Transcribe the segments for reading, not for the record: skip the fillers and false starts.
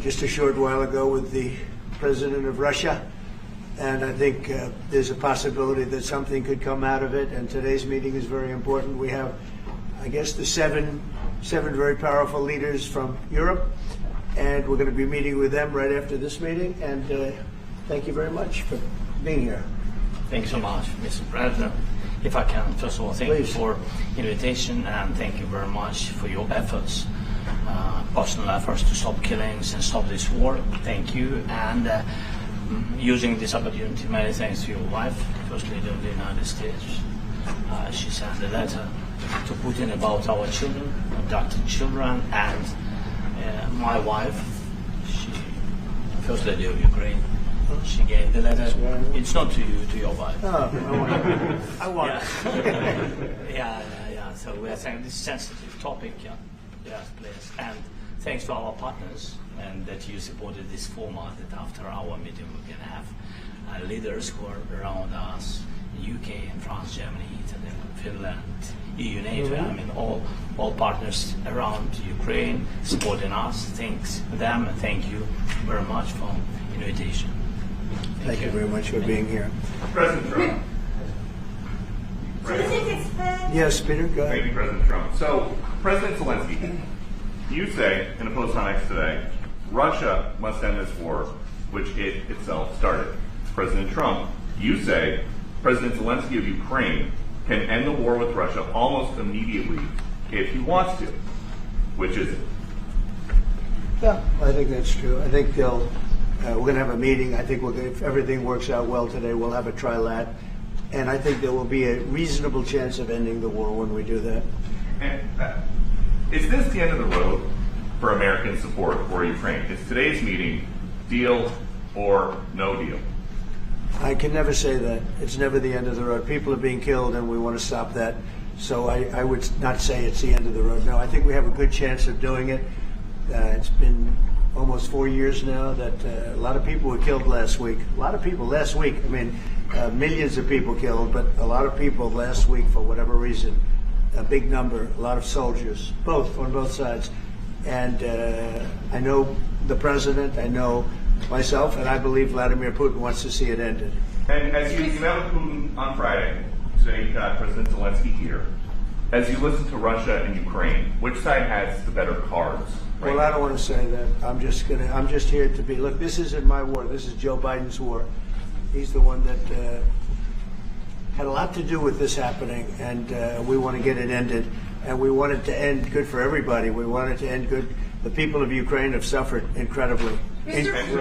just a short while ago with the president of Russia, and I think there's a possibility that something could come out of it, and today's meeting is very important. We have, I guess, the seven very powerful leaders from Europe, and we're going to be meeting with them right after this meeting, and thank you very much for being here. Thank you so much, Mr. President. If I can, first of all, thank you for invitation, and thank you very much for your efforts, personal efforts to stop killings and stop this war. Thank you, and using this opportunity, many thanks to your wife, First Lady of the United States. She sent a letter to Putin about our children, abducted children, and my wife, First Lady of Ukraine, she gave the letter. It's not to you, to your wife. Oh, I want it. Yeah. So we are saying this sensitive topic, yes, please. And thanks to our partners, and that you supported this format, that after our meeting we can have leaders who are around us, UK and France, Germany, Italy, Finland, EU, NATO, I mean all partners around Ukraine supporting us. Thanks to them, and thank you very much for invitation. Thank you very much for being here. President Trump. Yes, Peter, go ahead. Thank you, President Trump. So, President Zelensky, you say in a post on X today, Russia must end this war, which it itself started. President Trump, you say President Zelensky of Ukraine can end the war with Russia almost immediately if he wants to. Which is it? Yeah, I think that's true. I think we're going to have a meeting. I think if everything works out well today, we'll have a trilat. And I think there will be a reasonable chance of ending the war when we do that. And, is this the end of the road for American support for Ukraine? Is today's meeting deal or no deal? I can never say that. It's never the end of the road. People are being killed, and we want to stop that. So I would not say it's the end of the road. No, I think we have a good chance of doing it. It's been almost 4 years now that a lot of people were killed last week. A lot of people last week. I mean, millions of people killed, but a lot of people last week for whatever reason. A big number, a lot of soldiers, on both sides. And I know the president, I know myself, and I believe Vladimir Putin wants to see it ended. And as you met with Putin on Friday, today you got President Zelensky here. As you listen to Russia and Ukraine, which side has the better cards? Right? Well, I don't want to say that. I'm just here to be. Look, this isn't my war. This is Joe Biden's war. He's the one that had a lot to do with this happening, and we want to get it ended. And we want it to end good for everybody. We want it to end good. The people of Ukraine have suffered incredibly. President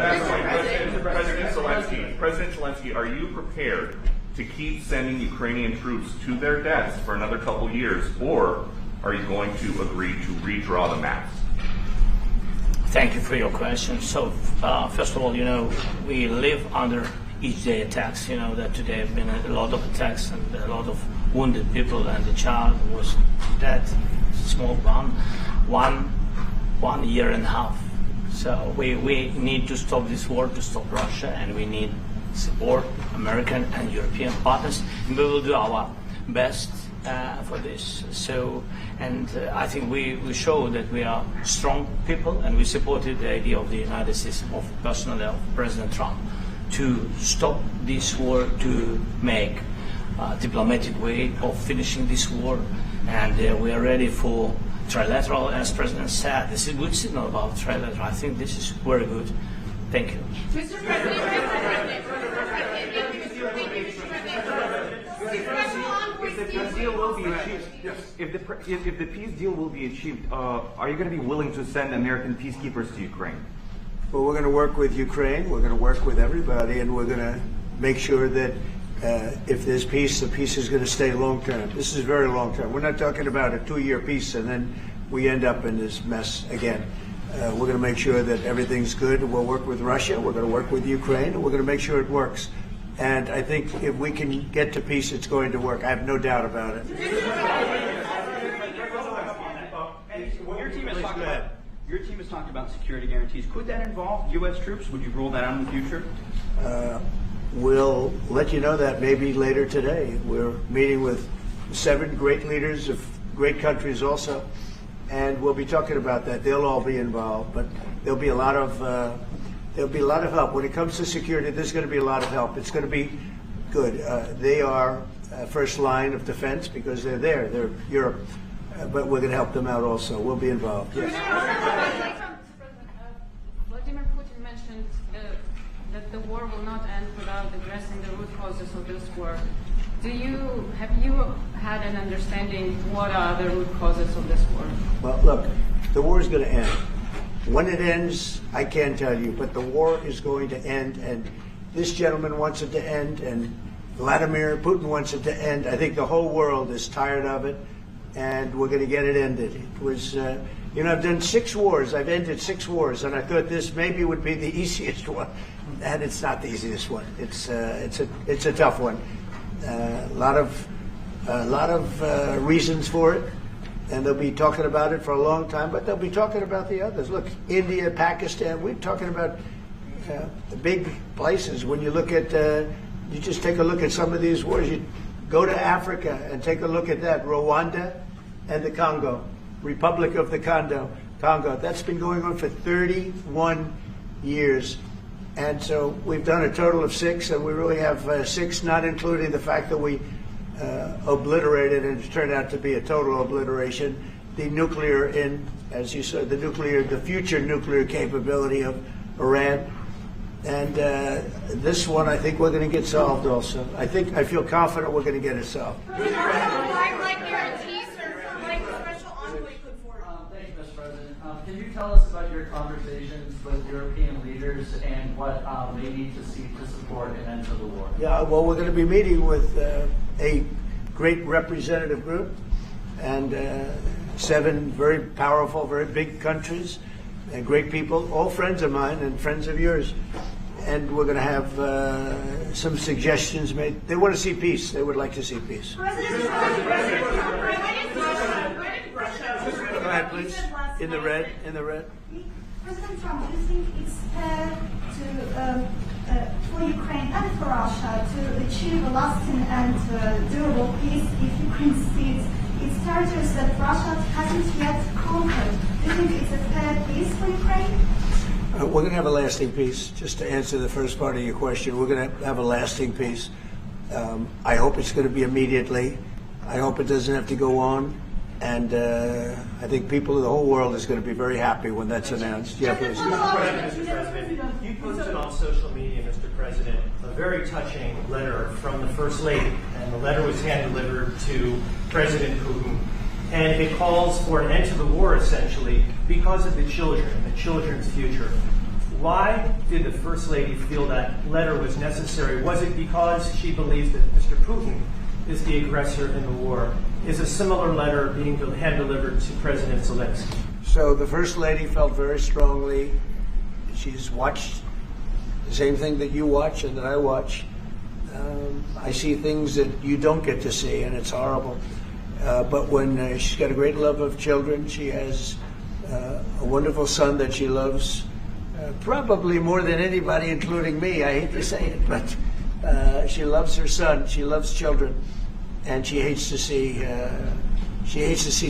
Zelensky, are you prepared to keep sending Ukrainian troops to their deaths for another couple years, or are you going to agree to redraw the maps? Thank you for your question. So, first of all, we live under each day attacks. That today have been a lot of attacks and a lot of wounded people, and the child was dead, small one year and a half. So we need to stop this war, to stop Russia, and we need support American and European partners, and we will do our best for this. So, and I think we show that we are strong people, and we supported the idea of the United States, of personally of President Trump, to stop this war, to make a diplomatic way of finishing this war, and we are ready for trilateral, as President said. This is a good signal about trilateral. I think this is very good. Thank you. Mr. President, if the peace deal will be achieved, are you going to be willing to send American peacekeepers to Ukraine? Well, we're going to work with Ukraine. We're going to work with everybody, and we're going to make sure that if there's peace, the peace is going to stay long-term. This is very long-term. We're not talking about a 2-year peace and then we end up in this mess again. We're going to make sure that everything's good. We'll work with Russia. We're going to work with Ukraine. And we're going to make sure it works. And I think if we can get to peace, it's going to work. I have no doubt about it. Your team has talked about security guarantees. Could that involve U.S. troops? Would you rule that out in the future? We'll let you know that maybe later today. We're meeting with 7 great leaders of great countries also, and we'll be talking about that. They'll all be involved, but there'll be a lot of help when it comes to security. There's going to be a lot of help. It's going to be good. They are first line of defense because they're there. They're Europe, but we're going to help them out also. We'll be involved. Yes. Vladimir Putin mentioned that the war will not end without addressing the root causes of this war. Have you had an understanding what are the root causes of this war? Well, look, the war is going to end. When it ends, I can't tell you, but the war is going to end, and this gentleman wants it to end, and Vladimir Putin wants it to end. I think the whole world is tired of it, and we're going to get it ended. It was, I've done 6 wars. I've ended 6 wars, and I thought this maybe would be the easiest one, and it's not the easiest one. It's a tough one. A lot of reasons for it. And they'll be talking about it for a long time, but they'll be talking about the others. Look, India, Pakistan, we're talking about the big places. When you look at, you just take a look at some of these wars. You go to Africa and take a look at that. Rwanda and the Congo, Republic of the Congo. That's been going on for 31 years. And so we've done a total of 6, and we really have 6, not including the fact that we obliterated, and it turned out to be a total obliteration, the nuclear, as you said, the future nuclear capability of Iran. And this one, I think we're going to get solved also. I feel confident we're going to get it solved. Like guarantees or like special envoy put forward. Thank you, Mr. President. Can you tell us about your conversations with European leaders and what they need to see to support an end to the war? Yeah, well, we're going to be meeting with a great representative group and 7 very powerful, very big countries and great people, all friends of mine and friends of yours. And we're going to have some suggestions made. They want to see peace. They would like to see peace. Go ahead, please. In the red. President Trump, do you think it's fair for Ukraine and for Russia to achieve a lasting and durable peace if Ukraine cedes its territories that Russia hasn't yet conquered? Do you think it's a fair peace for Ukraine? We're going to have a lasting peace. Just to answer the first part of your question, we're going to have a lasting peace. I hope it's going to be immediately. I hope it doesn't have to go on. And I think people in the whole world is going to be very happy when that's announced. Yeah, please. Mr. President, you posted on social media, Mr. President, a very touching letter from the First Lady, and the letter was hand-delivered to President Putin, and it calls for an end to the war, essentially, because of the children and the children's future. Why did the First Lady feel that letter was necessary? Was it because she believes that Mr. Putin is the aggressor in the war? Is a similar letter being hand-delivered to President Zelensky? So the First Lady felt very strongly. She's watched the same thing that you watch and that I watch. I see things that you don't get to see, and it's horrible. But when she's got a great love of children, she has a wonderful son that she loves, probably more than anybody, including me. I hate to say it, but she loves her son. She loves children. And she hates to see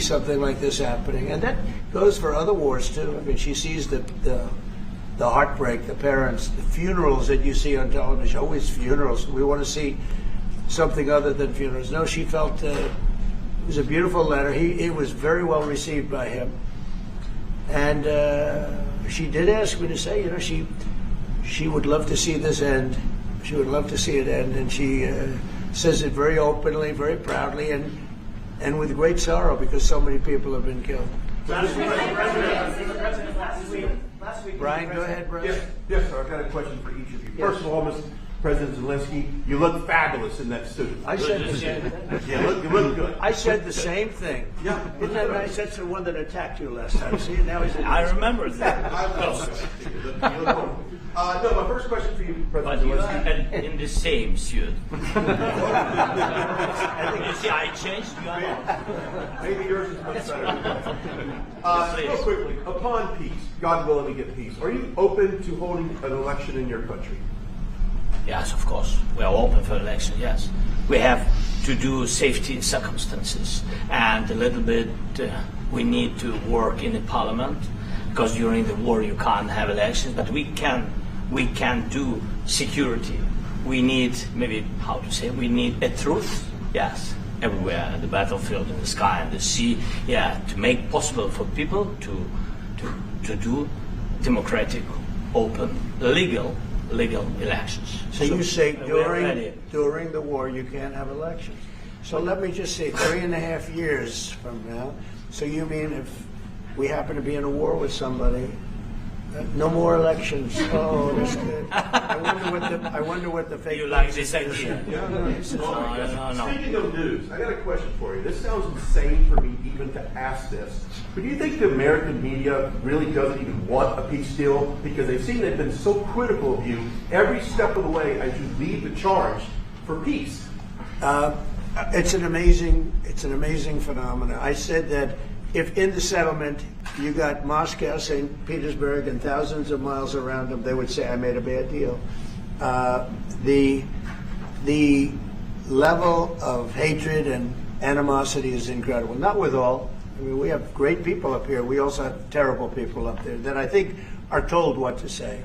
something like this happening, and that goes for other wars too. I mean, she sees the heartbreak, the parents, the funerals that you see on television. Always funerals. We want to see something other than funerals. No, she felt it was a beautiful letter. It was very well received by him, and she did ask me to say, she would love to see this end. She would love to see it end, and she says it very openly, very proudly, and with great sorrow because so many people have been killed. Last week, Brian, go ahead, Brian. Yes, sir. I've got a question for each of you. First of all, Mr. President Zelensky, you look fabulous in that suit. I said the same thing. Yeah, you look good. I said the same thing. Yeah. Isn't that nice? That's the one that attacked you last time. See, now he's. I remember that. No, my first question for you, But President you Zelensky. had in the same suit. You see, I changed. You are not. Maybe yours is much better. Real quickly, upon peace, God willing we get peace, are you open to holding an election in your country? Yes, of course. We are open for election, yes. We have to do safety circumstances, and a little bit we need to work in the parliament because during the war you can't have elections, but we can do security. We need, maybe, how to say, we need a truth, yes, everywhere, in the battlefield, in the sky, in the sea, yeah, to make possible for people to do democratic, open, legal elections. So you say we're ready. during the war you can't have elections. So let me just say 3.5 years from now. So you mean if we happen to be in a war with somebody, no more elections? Oh, that's good. I wonder what the fake. You like this idea? No, this is No. Speaking of news, I got a question for you. This sounds insane for me even to ask this. But do you think the American media really doesn't even want a peace deal? Because they've seen they've been so critical of you every step of the way as you lead the charge for peace. It's an amazing phenomenon. I said that if in the settlement you got Moscow, St. Petersburg, and thousands of miles around them, they would say, I made a bad deal. The level of hatred and animosity is incredible. Not with all. I mean, we have great people up here. We also have terrible people up there that I think are told what to say.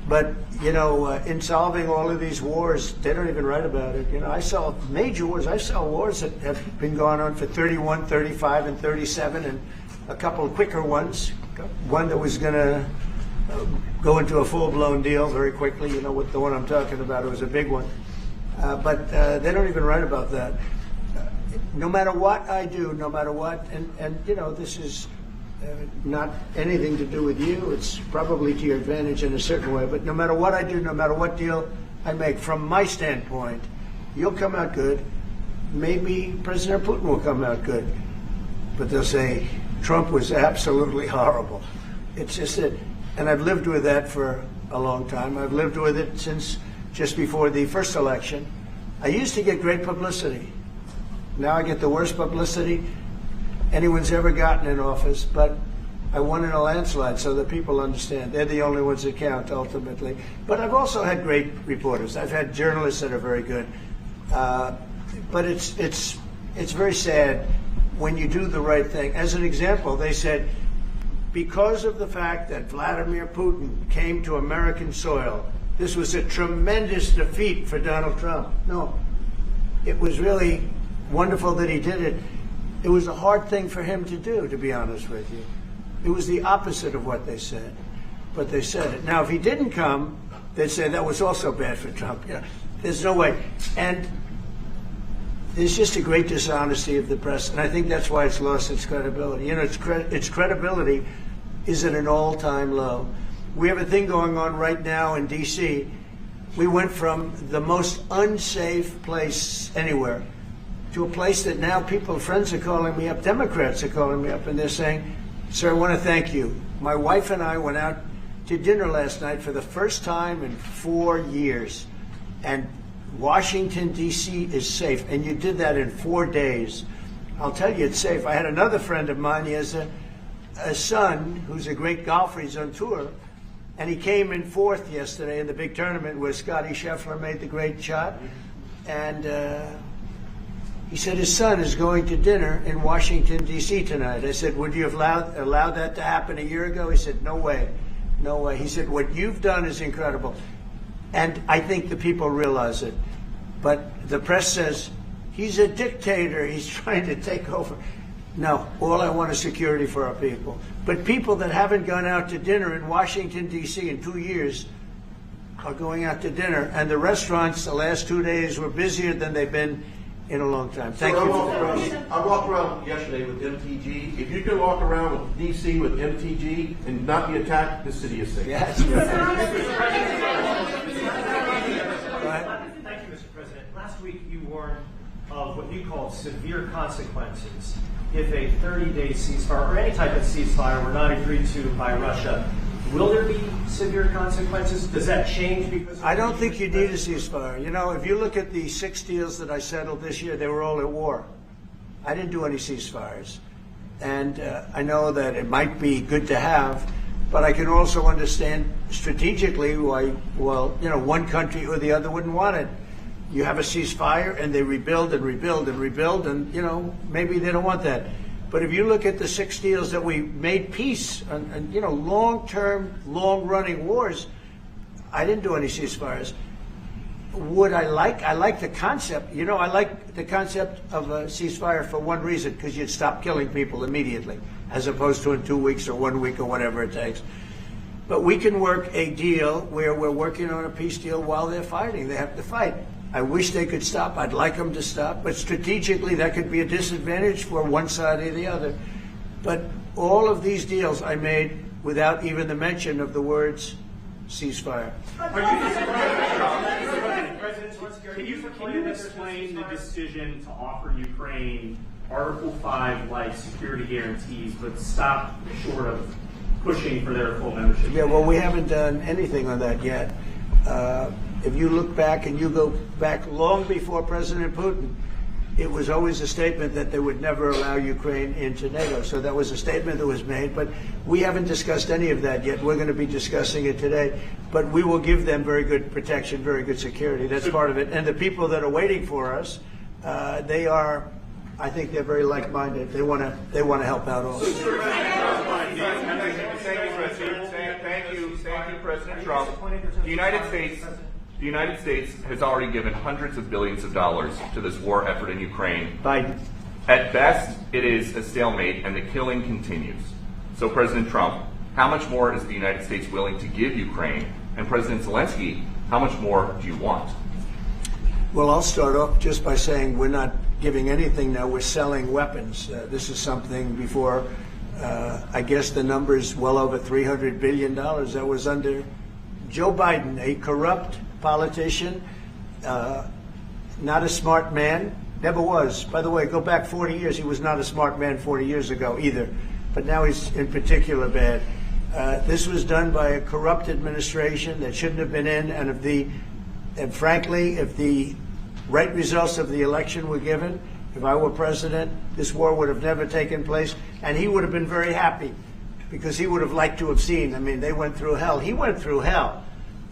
But, you know, in solving all of these wars, they don't even write about it. You know, I saw major wars. I saw wars that have been going on for 31, 35, and 37, and a couple of quicker ones. One that was going to go into a full-blown deal very quickly. You know what the one I'm talking about. It was a big one. But they don't even write about that. No matter what I do, no matter what, and you know, this is not anything to do with you. It's probably to your advantage in a certain way. But no matter what I do, no matter what deal I make, from my standpoint, you'll come out good. Maybe President Putin will come out good. But they'll say, Trump was absolutely horrible. It's just that, and I've lived with that for a long time. I've lived with it since just before the first election. I used to get great publicity. Now I get the worst publicity anyone's ever gotten in office, but I won in a landslide, so that people understand. They're the only ones that count, ultimately. But I've also had great reporters. I've had journalists that are very good. But it's very sad when you do the right thing. As an example, they said, because of the fact that Vladimir Putin came to American soil, this was a tremendous defeat for Donald Trump. No, it was really wonderful that he did it. It was a hard thing for him to do, to be honest with you. It was the opposite of what they said, but they said it. Now, if he didn't come, they'd say that was also bad for Trump. Yeah, there's no way. And there's just a great dishonesty of the press, and I think that's why it's lost its credibility. You know, its credibility is at an all-time low. We have a thing going on right now in D.C. We went from the most unsafe place anywhere to a place that now friends are calling me up, Democrats are calling me up, and they're saying, sir, I want to thank you. My wife and I went out to dinner last night for the first time in 4 years, and Washington, D.C. is safe, and you did that in 4 days. I'll tell you, it's safe. I had another friend of mine, he has a son who's a great golfer, he's on tour, and he came in fourth yesterday in the big tournament where Scotty Scheffler made the great shot, and he said his son is going to dinner in Washington, D.C. tonight. I said, would you have allowed that to happen a year ago? He said, no way, no way. He said, what you've done is incredible. And I think the people realize it. But the press says, he's a dictator, he's trying to take over. No, all I want is security for our people. But people that haven't gone out to dinner in Washington, D.C. in 2 years are going out to dinner. And the restaurants the last 2 days were busier than they've been in a long time. Thank you. I walked around yesterday with MTG. If you can walk around with D.C. with MTG and not be attacked, the city is safe. Yes. Thank you, Mr. President. Last week you warned of what you called severe consequences if a 30-day ceasefire or any type of ceasefire were not agreed to by Russia. Will there be severe consequences? Does that change because of I don't think you need a ceasefire. You know, if you look at the 6 deals that I settled this year, they were all at war. I didn't do any ceasefires. And I know that it might be good to have, but I can also understand strategically why, well, you know, one country or the other wouldn't want it. You have a ceasefire and they rebuild and rebuild and rebuild, and, you know, maybe they don't want that. But if you look at the 6 deals that we made peace and long-term, long-running wars, I didn't do any ceasefires. I like the concept. I like the concept of a ceasefire for one reason, because you'd stop killing people immediately, as opposed to in 2 weeks or 1 week or whatever it takes. But we can work a deal where we're working on a peace deal while they're fighting. They have to fight. I wish they could stop. I'd like them to stop. But strategically, that could be a disadvantage for one side or the other. But all of these deals I made without even the mention of the words ceasefire. Can you explain the decision to offer Ukraine Article 5-like security guarantees, but stop short of pushing for their full membership? Yeah, well, we haven't done anything on that yet. If you look back and you go back long before President Putin, it was always a statement that they would never allow Ukraine into NATO. So that was a statement that was made, but we haven't discussed any of that yet. We're going to be discussing it today, but we will give them very good protection, very good security. That's part of it. And the people that are waiting for us, I think they're very like-minded. They want to help out also. Thank you, President Trump. The United States has already given hundreds of billions of dollars to this war effort in Ukraine. Biden. At best, it is a stalemate, and the killing continues. So, President Trump, how much more is the United States willing to give Ukraine? And President Zelensky, how much more do you want? Well, I'll start off just by saying we're not giving anything now. We're selling weapons. This is something before, I guess the number is well over $300 billion. That was under Joe Biden, a corrupt politician, not a smart man, never was. By the way, go back 40 years, he was not a smart man 40 years ago either, but now he's in particular bad. This was done by a corrupt administration that shouldn't have been in, and frankly, if the right results of the election were given, if I were president, this war would have never taken place, and he would have been very happy, because he would have liked to have seen. I mean, they went through hell. He went through hell.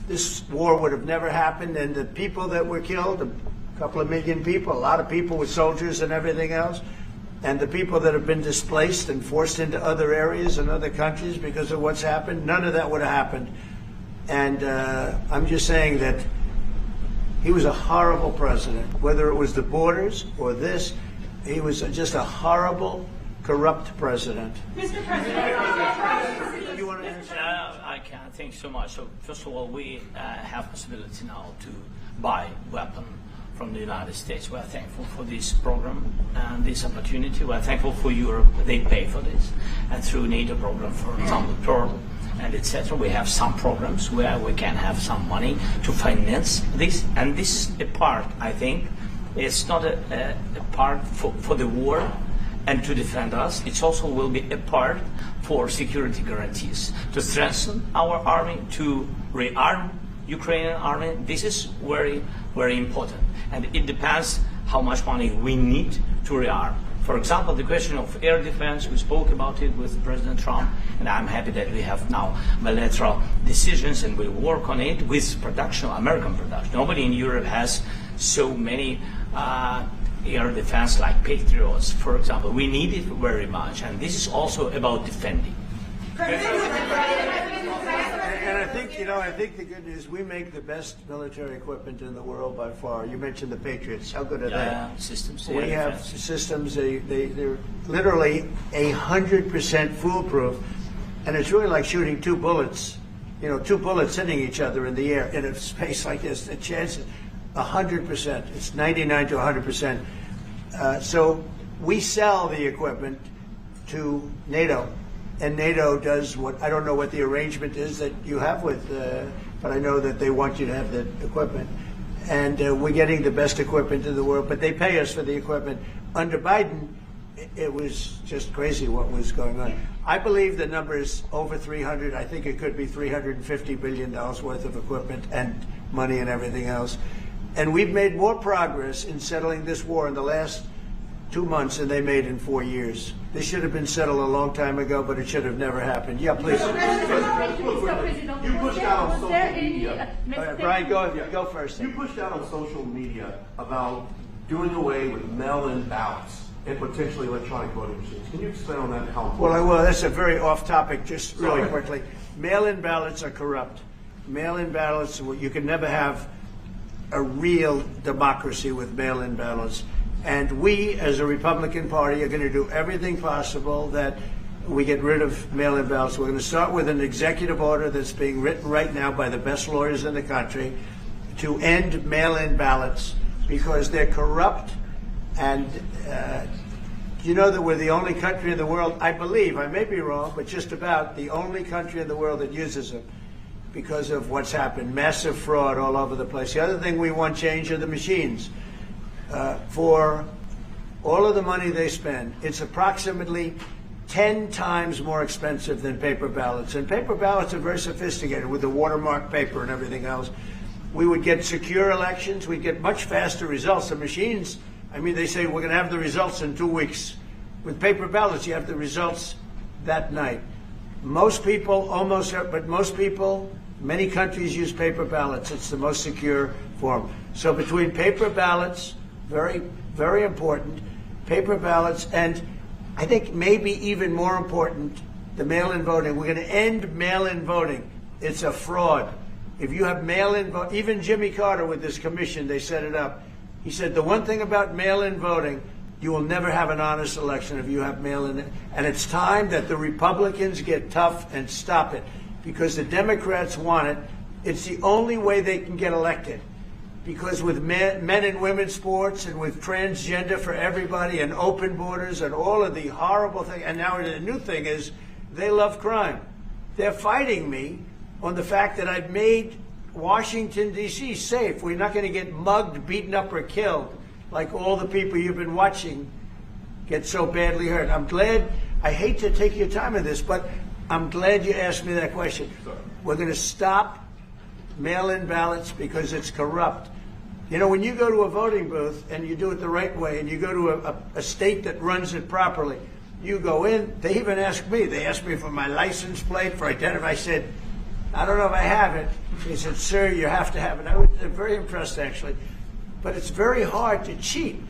This war would have never happened, and the people that were killed, a couple of million people, a lot of people with soldiers and everything else, and the people that have been displaced and forced into other areas and other countries because of what's happened, none of that would have happened. And I'm just saying that he was a horrible president, whether it was the borders or this. He was just a horrible, corrupt president. Mr. President, You want to answer? I can't. Thank you so much. So first of all, we have possibility now to buy weapon from the United States. We are thankful for this program and this opportunity. We are thankful for Europe. They pay for this. And through NATO program, for example, Pearl and etc., we have some programs where we can have some money to finance this. And this is a part, I think, it's not a part for the war and to defend us. It also will be a part for security guarantees, to strengthen our army, to rearm Ukrainian army. This is very, very important. And it depends how much money we need to rearm. For example, the question of air defense, we spoke about it with President Trump, and I'm happy that we have now bilateral decisions and we work on it with production, American production. Nobody in Europe has so many air defense like Patriots, for example. We need it very much, and this is also about defending. And I think the good news, we make the best military equipment in the world by far. You mentioned the Patriots. How good are they? Systems. We have systems. They're literally 100% foolproof, and it's really like shooting two bullets. Two bullets hitting each other in the air in a space like this. The chances, 100%. It's 99 to 100%. So we sell the equipment to NATO. And NATO does what, I don't know what the arrangement is that you have with, but I know that they want you to have the equipment. And we're getting the best equipment in the world, but they pay us for the equipment. Under Biden, it was just crazy what was going on. I believe the number is over 300. I think it could be $350 billion worth of equipment and money and everything else. And we've made more progress in settling this war in the last 2 months than they made in 4 years. This should have been settled a long time ago, but it should have never happened. Yeah, please. You pushed out on social media. Brian, go first. You pushed out on social media about doing away with mail-in ballots and potentially electronic voting machines. Can you explain on that? How Well, I will. That's a very off topic, just really quickly. Mail-in ballots are corrupt. Mail-in ballots, you can never have a real democracy with mail-in ballots. And we, as a Republican Party, are going to do everything possible that we get rid of mail-in ballots. We're going to start with an executive order that's being written right now by the best lawyers in the country to end mail-in ballots because they're corrupt. And you know that we're the only country in the world, I believe, I may be wrong, but just about the only country in the world that uses them because of what's happened. Massive fraud all over the place. The other thing we want change are the machines. For all of the money they spend, it's approximately 10 times more expensive than paper ballots. And paper ballots are very sophisticated with the watermark paper and everything else. We would get secure elections. We'd get much faster results. The machines, I mean, they say we're going to have the results in 2 weeks. With paper ballots, you have the results that night. Most people, but most people, many countries use paper ballots. It's the most secure form. So between paper ballots, very, very important, paper ballots, and I think maybe even more important, the mail-in voting. We're going to end mail-in voting. It's a fraud. If you have mail-in vote, even Jimmy Carter with this commission, they set it up. He said the one thing about mail-in voting, you will never have an honest election if you have mail-in. And it's time that the Republicans get tough and stop it because the Democrats want it. It's the only way they can get elected. Because with men and women's sports and with transgender for everybody and open borders and all of the horrible things, and now the new thing is they love crime. They're fighting me on the fact that I've made Washington, D.C. safe. We're not going to get mugged, beaten up, or killed like all the people you've been watching get so badly hurt. I'm glad, I hate to take your time on this, but I'm glad you asked me that question. We're going to stop mail-in ballots because it's corrupt. You know, when you go to a voting booth and you do it the right way and you go to a state that runs it properly, you go in, they even ask me, they asked me for my license plate, for identity. I said, I don't know if I have it. He said, sir, you have to have it. I was very impressed, actually. But it's very hard to cheat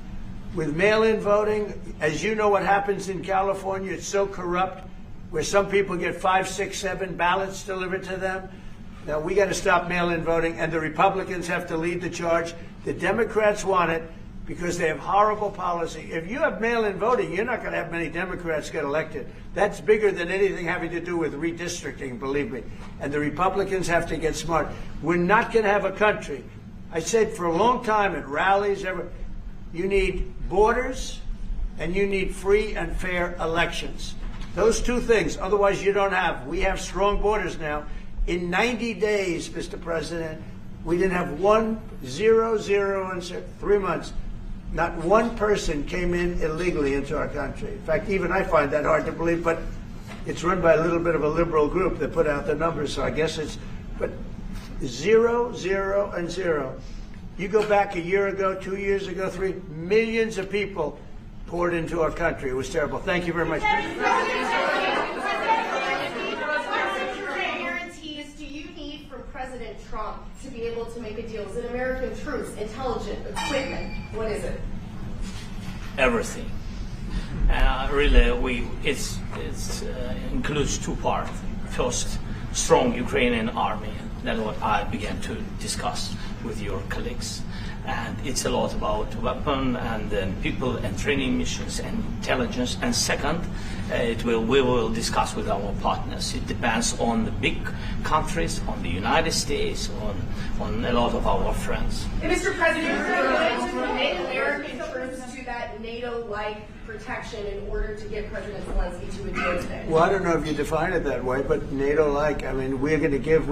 with mail-in voting. As you know what happens in California, it's so corrupt, where some people get 5, 6, 7 ballots delivered to them. Now, we got to stop mail-in voting, and the Republicans have to lead the charge. The Democrats want it because they have horrible policy. If you have mail-in voting, you're not going to have many Democrats get elected. That's bigger than anything having to do with redistricting, believe me. And the Republicans have to get smart. We're not going to have a country. I said for a long time at rallies, you need borders and you need free and fair elections. Those two things, otherwise you don't have. We have strong borders now. In 90 days, Mr. President, we didn't have 0 in 3 months. Not one person came in illegally into our country. In fact, even I find that hard to believe, but it's run by a little bit of a liberal group that put out the numbers, so I guess it's, but 0, 0, and 0. You go back a year ago, 2 years ago, 3 millions of people poured into our country. It was terrible. Thank you very much. President Trump to be able to make a deal? Is it American troops, intelligence, equipment? What is it? Everything. Really, it includes two parts. First, strong Ukrainian army. That's what I began to discuss with your colleagues. And it's a lot about weapon and people and training missions and intelligence. And second, we will discuss with our partners. It depends on the big countries, on the United States, on a lot of our friends. And Mr. President, are you going to commit American troops to that NATO-like protection in order to get President Zelensky to a deal today? Well, I don't know if you define it that way, but NATO-like, I mean, we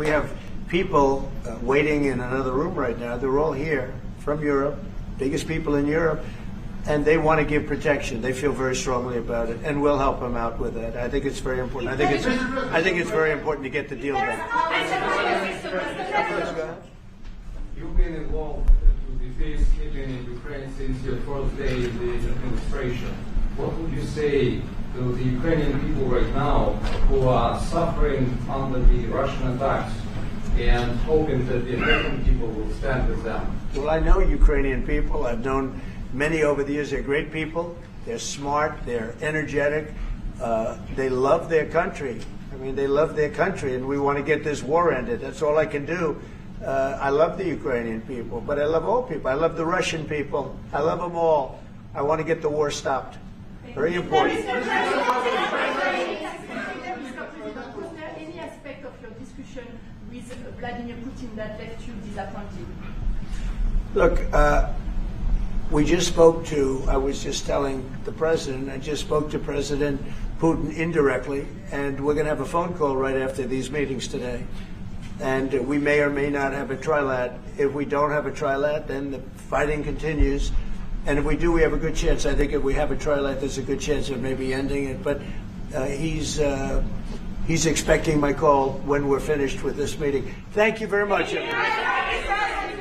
have people waiting in another room right now. They're all here from Europe, biggest people in Europe, and they want to give protection. They feel very strongly about it, and we'll help them out with that. I think it's very important. I think it's very important to get the deal done. You've been involved with the peacekeeping in Ukraine since your first day in the administration. What would you say to the Ukrainian people right now who are suffering under the Russian attacks and hoping that the American people will stand with them? Well, I know Ukrainian people. I've known many over the years. They're great people. They're smart. They're energetic. They love their country. I mean, they love their country, and we want to get this war ended. That's all I can do. I love the Ukrainian people, but I love all people. I love the Russian people. I love them all. I want to get the war stopped. Very important. Was there any aspect of your discussion with Vladimir Putin that left you disappointed? Look, we just spoke to, I was just telling the president, I just spoke to President Putin indirectly, and we're going to have a phone call right after these meetings today. And we may or may not have a trilat. If we don't have a trilat, then the fighting continues. And if we do, we have a good chance. I think if we have a trilat, there's a good chance of maybe ending it. But he's expecting my call when we're finished with this meeting. Thank you very much, everybody.